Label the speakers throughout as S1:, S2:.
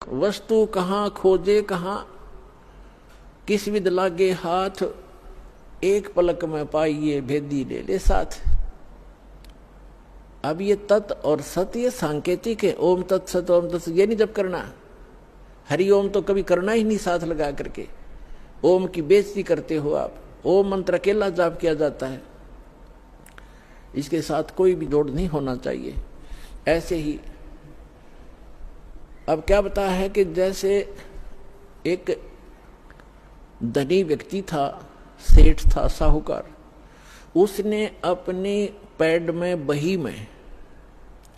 S1: वस्तु कहाँ खोजे कहाँ, किस विद लागे हाथ, एक पलक में पाइए भेदी ले ले साथ। अब ये तत् और सत ये सांकेतिक है। ओम तत्सत ओम तत्सत ये नहीं जब करना। हरि ओम तो कभी करना ही नहीं साथ लगा करके। ओम की बेइज्जती करते हो आप। ओम मंत्र अकेला जाप किया जाता है, इसके साथ कोई भी जोड़ नहीं होना चाहिए। ऐसे ही अब क्या बता है कि जैसे एक धनी व्यक्ति था, सेठ था, साहूकार, उसने अपनी पैड में बही में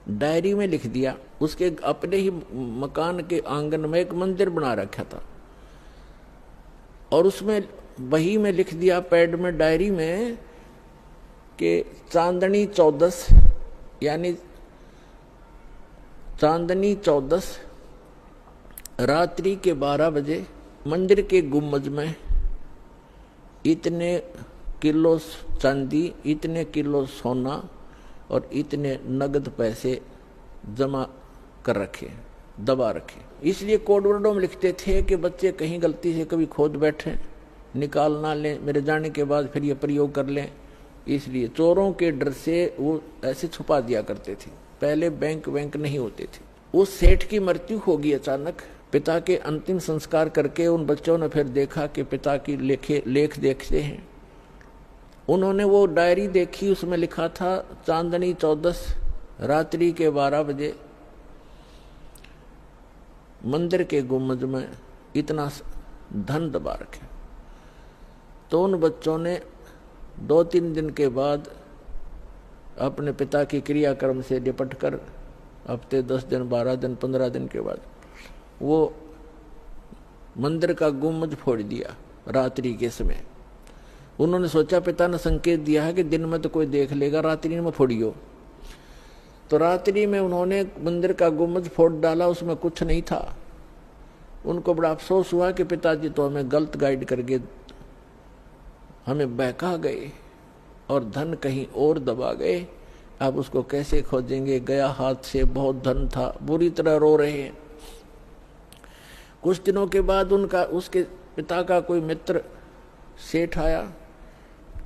S1: डायरी में लिख दिया, उसके अपने ही मकान के आंगन में एक मंदिर बना रखा था और उसमें बही में लिख दिया, पैड में डायरी में, कि चांदनी 14 यानी चांदनी 14 रात्रि के 12 बजे मंदिर के गुम्बज में इतने किलो चांदी, इतने किलो सोना और इतने नगद पैसे जमा कर रखे, दबा रखे। इसलिए कोड वर्डों में लिखते थे कि बच्चे कहीं गलती से कभी खोद बैठे, निकाल ना लें, मेरे जाने के बाद फिर ये प्रयोग कर लें। इसलिए चोरों के डर से वो ऐसे छुपा दिया करते थे। पहले बैंक नहीं होते थे। उस सेठ की मृत्यु होगी अचानक। पिता के अंतिम संस्कार करके उन बच्चों ने फिर देखा कि पिता की लेख देखते हैं। उन्होंने वो डायरी देखी, उसमें लिखा था चांदनी 14 रात्रि के 12 बजे मंदिर के गुम्बज में इतना धन दबा रखे। तो उन बच्चों ने 2-3 दिन के बाद अपने पिता की क्रियाक्रम से निपट कर हफ्ते 10 दिन 12 दिन 15 दिन के बाद वो मंदिर का गुम्बज फोड़ दिया रात्रि के समय। उन्होंने सोचा पिता ने संकेत दिया है कि दिन में तो कोई देख लेगा, रात्रि में फोड़ियो। तो रात्रि में उन्होंने मंदिर का गुम्बज फोड़ डाला, उसमें कुछ नहीं था। उनको बड़ा अफसोस हुआ कि पिताजी तो हमें गलत गाइड करके हमें बहका गए और धन कहीं और दबा गए। अब उसको कैसे खोजेंगे, गया हाथ से, बहुत धन था। बुरी तरह रो रहे हैं। कुछ दिनों के बाद उसके पिता का कोई मित्र सेठ आया।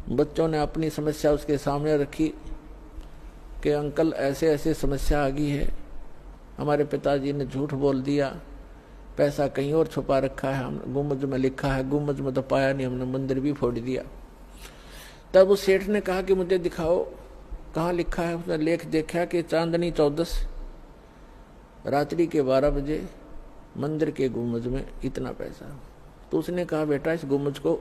S1: बच्चों ने अपनी समस्या उसके सामने रखी कि अंकल ऐसे ऐसे समस्या आ गई है, हमारे पिताजी ने झूठ बोल दिया, पैसा कहीं और छुपा रखा है, हम गुम्बज में लिखा है, गुम्बज में तो पाया नहीं, हमने मंदिर भी फोड़ दिया। तब उस सेठ ने कहा कि मुझे दिखाओ कहाँ लिखा है। उसने लेख देखा कि चांदनी 14 रात्रि के 12 बजे मंदिर के गुम्बज में इतना पैसा। तो उसने कहा बेटा इस गुम्बज को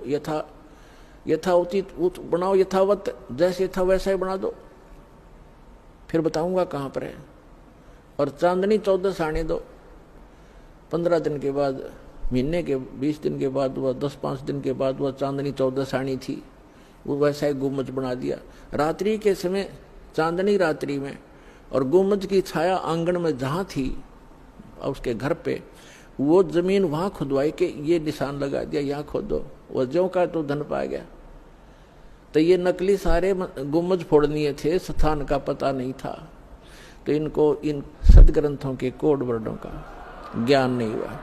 S1: यथाउचित बनाओ, यथावत जैसे था वैसा ही बना दो, फिर बताऊंगा कहाँ पर है। और चांदनी 14 आने दो। 15 दिन के बाद, महीने के 20 दिन के बाद, वह 10-5 दिन के बाद वह चांदनी 14 आनी थी, वो वैसा ही गुम्बज बना दिया। रात्रि के समय, चांदनी रात्रि में, और गुम्बज की छाया आंगन में जहाँ थी उसके घर पे, वो जमीन वहां खुदवाई के ये निशान लगा दिया, यहाँ खोदो। वो ज्यों का तो धन पा गया। तो ये नकली सारे गुम्बज फोड़नीय थे, स्थान का पता नहीं था। तो इनको इन सदग्रंथों के कोड वर्डों का ज्ञान नहीं हुआ।